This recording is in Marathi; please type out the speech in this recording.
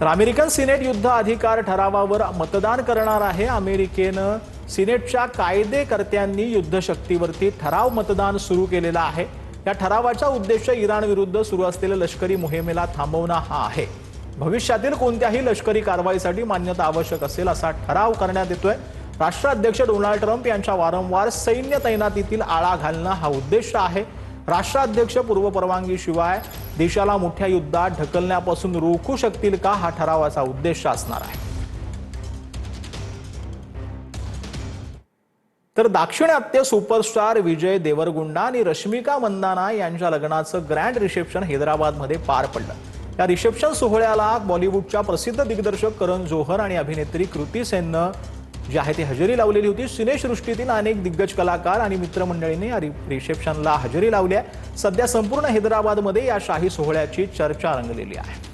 तर अमेरिकन सिनेट युद्ध अधिकार ठरावावर मतदान करणार आहे। अमेरिकेनं सिनेटच्या कायदेकर्त्यांनी युद्धशक्तीवरती ठराव मतदान सुरू केलेला आहे। या ठरावाचा उद्देश इराण विरुद्ध सुरू असलेल्या लष्करी मोहिमेला थांबवणं हा आहे। भविष्यातील कोणत्याही लष्करी कारवाईसाठी मान्यता आवश्यक असेल असा ठराव करण्यात येतोय। राष्ट्राध्यक्ष डोनाल्ड ट्रम्प यांच्या वारंवार सैन्य तैनातीतील आळा घालणं हा उद्देश आहे। राष्ट्राध्यक्ष पूर्वपरवानगीशिवाय देशाला मोठ्या युद्धात ढकलण्यापासून रोखू शकतील का हा ठरावाचा उद्देश असणार आहे। तर दाक्षिणात्य सुपरस्टार विजय देवरगुंडा आणि रश्मिका मंदाना यांच्या लग्नाचं ग्रँड रिसेप्शन हैदराबादमध्ये पार पडलं। या रिसेप्शन सोहळ्याला बॉलिवूडच्या प्रसिद्ध दिग्दर्शक करण जोहर आणि अभिनेत्री कृती सेननं जी आहे ती हजेरी लावलेली होती। सिनेसृष्टीतील अनेक दिग्गज कलाकार आणि मित्रमंडळींनी या रिसेप्शनला हजेरी लावली आहे। सध्या संपूर्ण हैदराबादमध्ये या शाही सोहळ्याची चर्चा रंगलेली आहे।